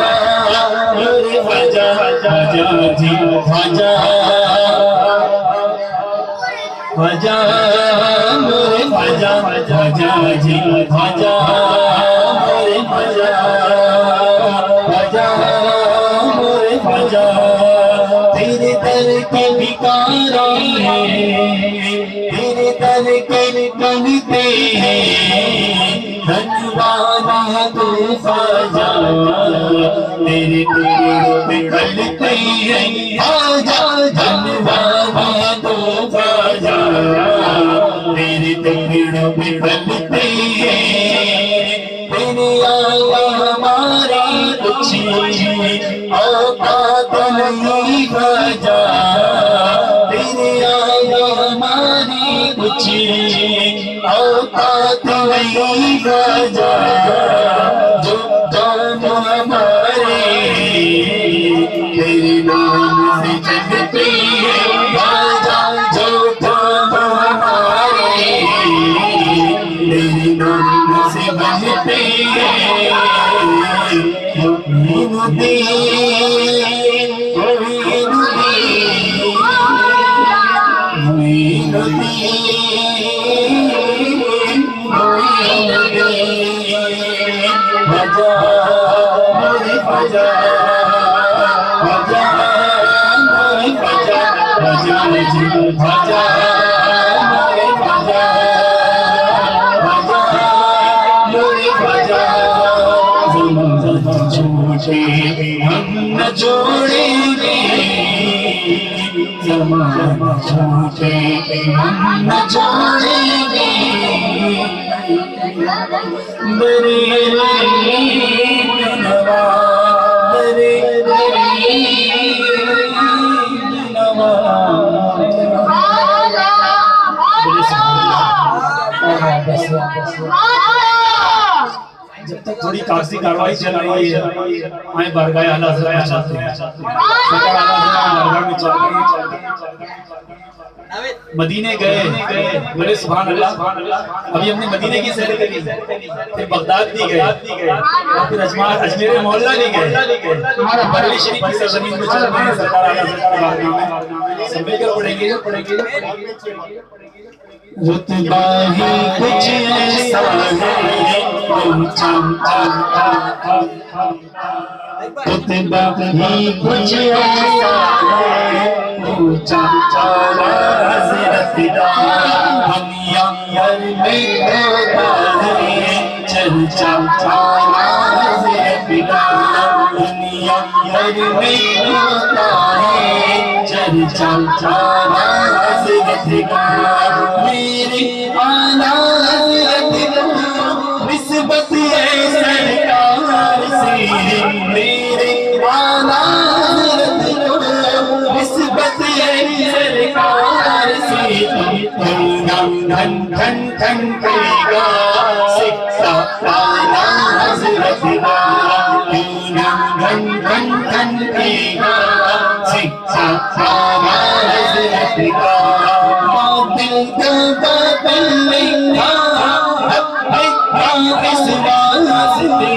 میرے وجہ، وجہ جی وجہ، وجہ میرے وجہ، وجہ جی وجہ میرے وجہ، وجہ میرے وجہ، تیرے در کے بھکاری ہیں، تیرے در کے بنتے ہیں، دھنوانا تو خواجہ، تیرے ٹکڑوں پہ کھلتے ہیں، خواجہ دھنوانا تو خواجہ، تیرے ٹکڑوں پہ کھلتے ہیں، تیرے آقا ہمارے کچھ اوقات نہیں خواجہ، تیرے آقا ہمارے کچھ اوقات نہیں خواجہ، جو کام ہمارے تیرے نام سے چلتے ہیں خواجہ، جو کام ہمارے تیرے نام سے بنتے ہیں، معین الدین، معین الدین، معین الدین، معین الدین، وجہ میرے وجہ، وجہ میرے وجہ، وجہ جی وجہ میرے وجہ، وجہ چھوٹے ہم نہ چھوڑیں گے بریلی نوا بریلی نوا جب تک تھوڑی کاغذی کاروائی چل رہی ہے آئیں بارگاہ اعلیٰ حضرت میں چاہتے ہیں سرکار اعلیٰ حضرت بارگاہ میں چاہتے ہیں مدینے گئے بڑے سبحان اللہ ابھی ہم نے مدینے کی سیر کری پھر بغداد بھی گئے اور پھر اجمیر محلہ بھی گئے بریلی شریف کی سرزمین میں چل رہے ہیں سرکار اعلیٰ حضرت کی بارگاہ میں سب مل کر پڑھیں گے رتبہ ہی کچھ ایسا ہے اونچا رتبہ ہی کچھ ایسا ہے اونچا حضرت دا دنیا بھر میں ہوتا ہے چرچا حضرت دا دنیا بھر میں ہوتا ہے چرچا حضرت دا میری آنا حضرت کو نسبت ہے سرکار سے میری آنا حضرت کو نسبت ہے سرکار سے تم دھن دھن دھن کرے گا سکھا آنا حضرت کا تم دھن دھن دھن کرے گا سکھا آنا حضرت کا دل کا باطل لکھا اس واسطے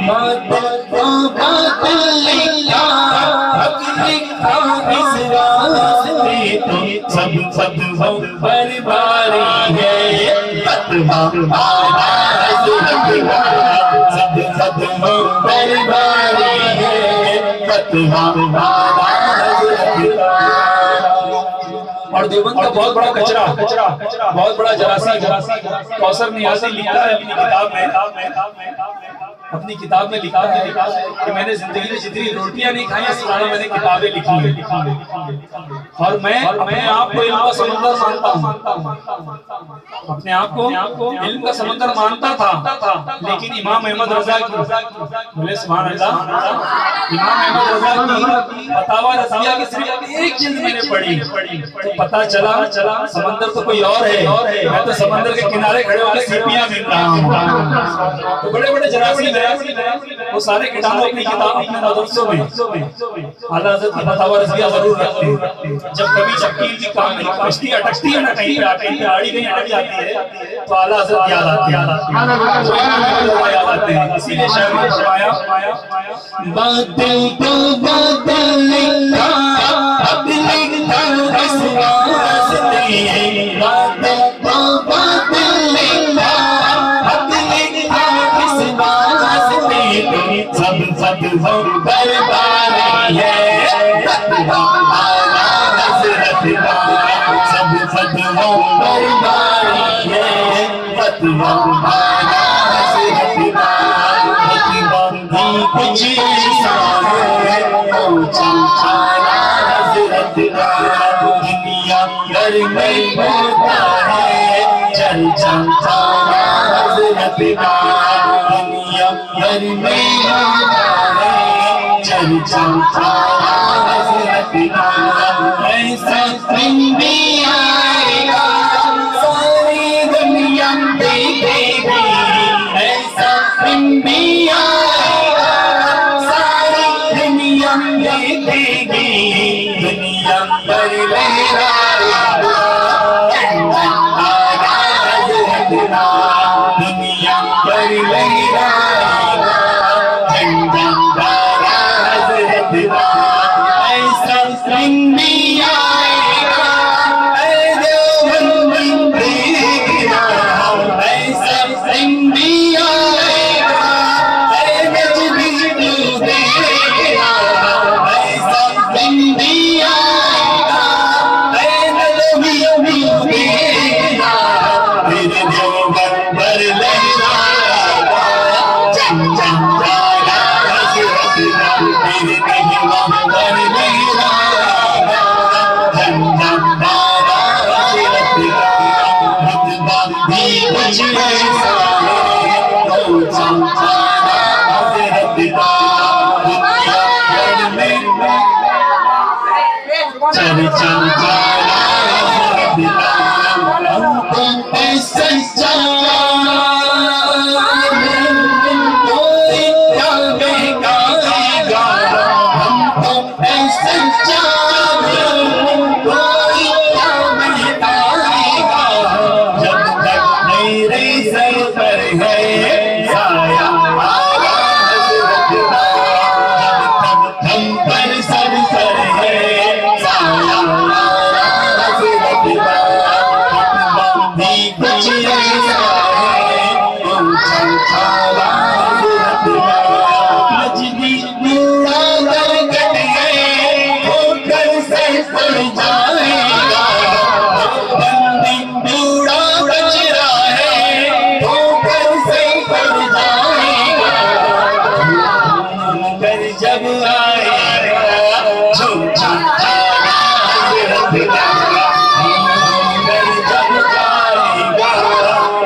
باطل کا باطل لکھا اس واسطے تو سب ہو برباری ہے فتوہ آنا حضرت کا سب ہو برباری ہے فتوہ آنا حضرت کا اور دیوبند کا بہت بڑا کچرا بہت بڑا جراثیم کوثر نیازی لکھتا ہے اپنی کتاب میں لکھا ہے کہ میں نے زندگی میں جتنی روٹیاں نہیں کھائیں اس طرح میں نے کتابیں لکھی ہیں اور میں اپنے آپ کو علم کا سمندر مانتا ہوں اپنے آپ کو علم کا سمندر مانتا تھا لیکن امام احمد رضا کی بولے سبحان اللہ امام احمد رضا کی فتاوی رضویہ کی صرف ایک جلد میں نے پڑھی تو پتہ چلا سمندر تو کوئی اور ہے میں تو سمندر کے کنارے کھڑے ہو کے سیپیاں مل رہا ہوں تو بڑے بڑے جراثیم وہ سارے کتابوں اپنی کتاب اپنے مدرسوں میں اعلیٰ حضرت کی فتاوی رضویہ ضرور رکھتے ہیں جب کبھی شکیل کی کشتی اٹکتی ہے نا کہیں پہ کہیں آڑی کہیں اٹک جاتی ہے تو اعلیٰ حضرت یاد آتے ہیں اسی لیے شاعر نے فرمایا باطل تو باطل لکھا اب لکھا اس واسطے باطل تو باطل لکھا اب لکھا اس واسطے سب ہو برباری ہے فتوہ آنا حضرت کا سب ہو برباری ہے فتوہ آنا حضرت کا فتوہ ہی کچھ ایسا ہے اونچا حضرت کا دنیا بھر میں ہوتا ہے چرچا حضرت کا دنیا بھر میں ہوتا ہے چرچا حضرت کا ایسا دن بھی آئے گا ساری دنیا دیکھے گی ایسا دن بھی آئے گا ساری دنیا دیکھے گی دنیا پر لہرائے گا آنا حضرت کا دنیا پر لہرائے گا جھنڈا حضرت کا ایسا دن بھی آئے گا بھی کچھ ایسا ہے تو چمچانا حضرت کا دنیا بھر میں چرچا جانا حضرت کا ہم کو ایسا جانا کوئی کیا بگائے گا ہم کو ایسا جانا کوئی کیا بگائے گا جب تک میرے سر پر ہے سایہ آیا حضرت کا جب تک ہم پر سر ہے سایہ آیا حضرت کا بھی کچھ ایسا ہے تو چمچانا حضرت کا مجدی پورا در کٹ گئے ہو کر سے پڑ جائے گا بندی پورا بچرا ہے ہو کر سے پڑ جائے گا کر جب آئے گا چمچانا حضرت کا کر جب آئے گا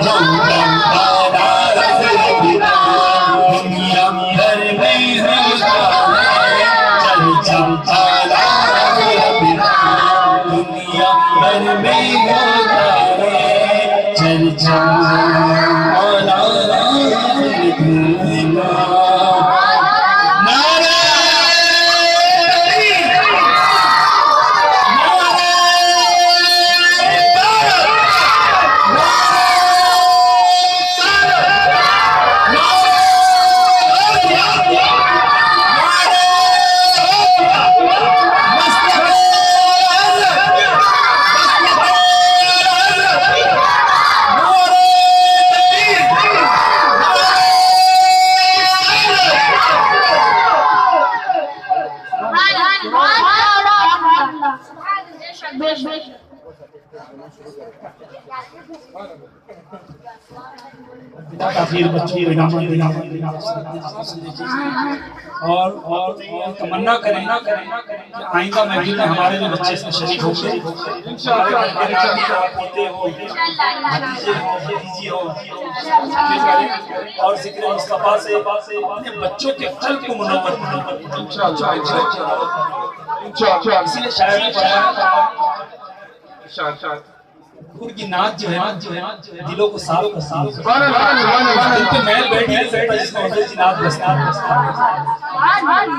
چمچانا حضرت کا دنیا بھر میں ہوتا ہے چمچانا حضرت کا دنیا بھر میں ہوتا ہے چمچانا حضرت کا نعرہ تکبیر نعرہ تاخیر بچوں کو انعامات دینا اور تمنا کریں کہ آئندہ محفل میں ہمارے جو بچے اس میں شریک ہوں گے پوتے ہو بھتیجے ہو بھتیجی ہو اور ذکر مصطفیٰ سے اپنے بچوں کے قلب کو منور اسی لیے شاعر نے فرمایا ان کی نعت جو ہے دلوں کو صاف کرتی ہے دل پہ میل بیٹھ نہیں سکتا جس میں حضرت کی نعت بستی ہے بیٹھ جائیے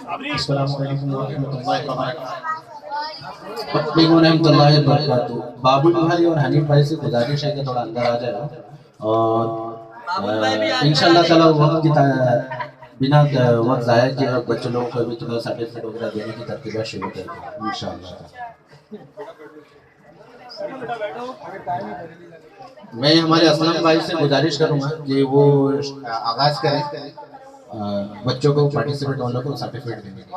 آرام سے السلام علیکم ورحمۃ اللہ وبرکاتہ. بابل بھائی اور حنیف بھائی سے گزارش ہے کہ تھوڑا اندر آ جائے اور انشاءاللہ تعالی وقت کی بنا وقت ضائع کیے بچے لوگوں کو بھی تھوڑا سرٹیفکیٹ وغیرہ دینے کی ترتیبات شروع کر دیں انشاءاللہ. میں ہمارے اسلم بھائی سے گزارش کروں گا کہ وہ آغاز کریں بچوں کو پارٹیسپیٹ والوں کو سرٹیفکیٹ دینے کے.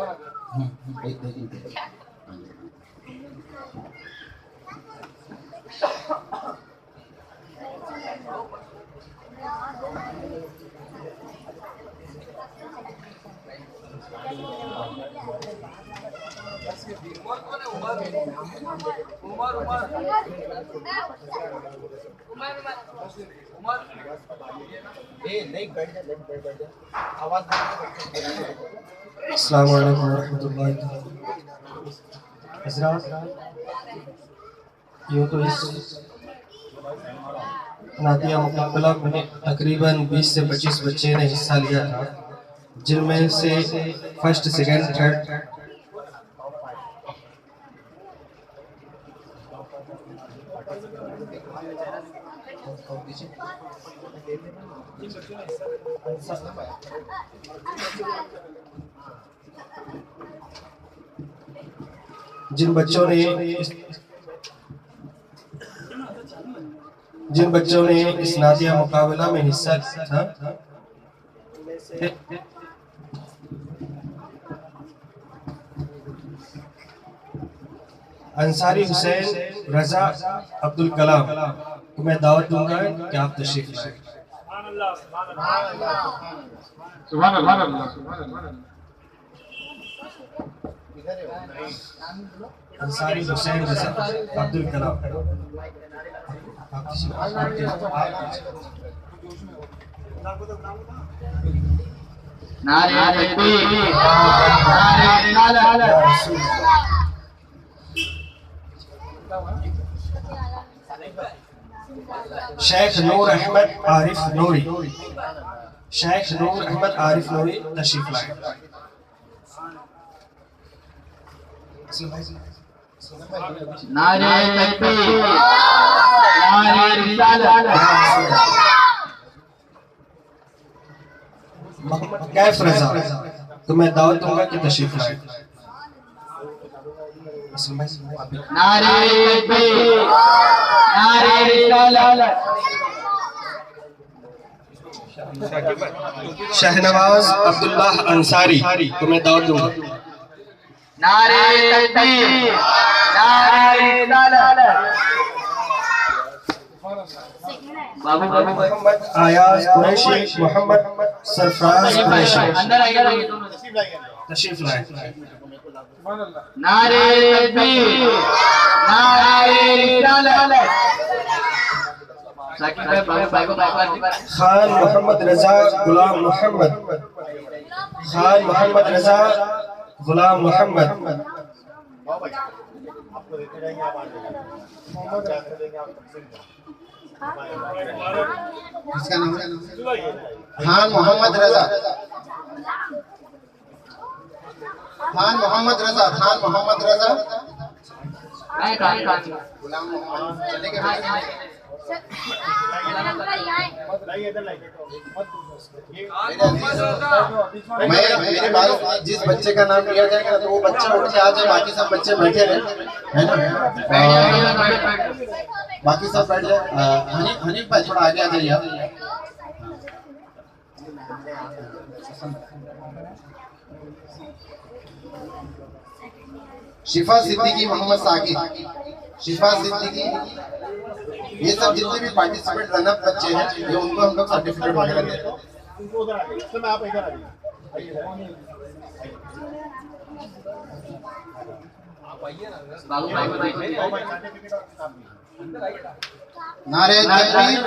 السلام علیکم ورحمۃ اللہ. حضرات یوں تو اس نعتیہ مقابلہ میں تقریباً 20 سے 25 بچے نے حصہ لیا تھا جن میں سے فرسٹ سیکنڈ تھرڈ جن بچوں نے اس نادیہ مقابلہ میں حصہ لیا تھا انصاری حسین رضا عبدالکلام کو میں دعوت دوں گا کہ آپ تشریف لائیں. سبحان اللہ. انصاری حسین رضا عبدالکلام. نعرہ تکبیر، نعرہ رسالت. شیخ نور احمد عارف نوری، شیخ نور احمد عارف نوری تشریف لائیں. نعرہ تکبیر، نعرہ رسالت. محمد کیف رضا تو میں دعوت دوں گا کہ تشریف لائیں. نعرہ تکبیر، نعرہ رسالت. شہنواز عبداللہ انصاری تو میں دعوت دوں گا. نعرہ تکبیر، نعرہ رسالت. محمد آیاز قریشی، محمد سرفراز قریشی اندر آئیے تشریف لائیں. نعرہ تکبیر، نعرہ رسالت. خان محمد رضا غلام محمد، خان محمد رضا غلام محمد. اس کا نام خان محمد رضا، خان محمد رضا، خان محمد رضا غلام محمد. چلے گئے میرے بھائی جس بچے کا نام لیا جائے گا تو وہ بچہ اٹھ کے آ جائے، باقی سب بچے بیٹھے رہے ہے نا. باقی سب بیٹھ جائے. حنیف بھائی تھوڑا آگے آ جائیے آپ. شفا صدیقی، محمد ثاقب، شفا صدیقی. یہ سب جتنے بھی پارٹیسپیٹ رن اپ بچے ہیں یہ ان کو ہم لوگ سرٹیفکیٹ وغیرہ دیتے ہیں. نعرہ تکبیر،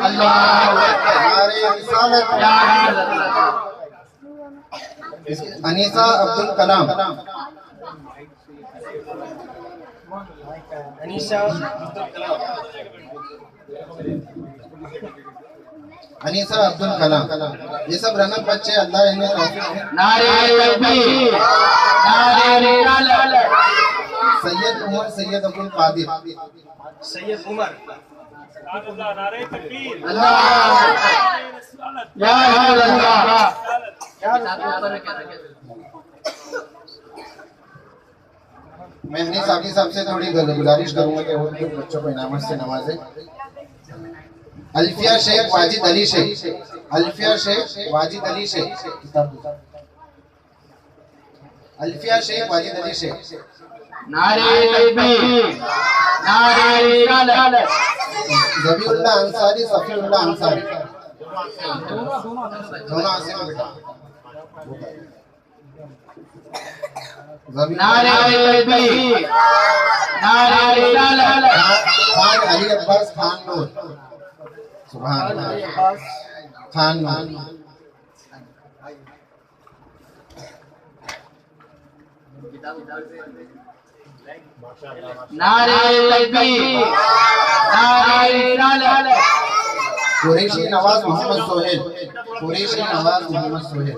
نعرہ رسالت. انیسہ عبدالکلام، انیسہ عبدالکلام، انیسہ عبدالکلام. یہ سب رن اپ بچے، اللہ انہیں توفیق دے. نعرہ تکبیر، نعرہ رسالت. سید عمر، سید عبدالقادر، سید عمر. یا رسول اللہ. میں انیس ثاقب صاحب سے تھوڑی گزارش کروں گا کہ وہ بچوں کو انعامات سے نوازے. الفیہ شیخ واجد علی شیخ، الفیہ شیخ واجد علی شیخ، الفیہ شیخ واجد علی شیخ. نعرہ تکبیر، نعرہ رسالت. ذبیح اللہ انصاری، صفی اللہ انصاری. دونوں آسے میں بیٹا. نعرہ تکبیر، نعرہ رسالت. خان علی عباس، خان نور. سبحان اللہ. خان نور. نعرہ تکبیر، نعرہ رسالت. قریشی نواز محمد سہیل، قریشی نواز محمد سہیل.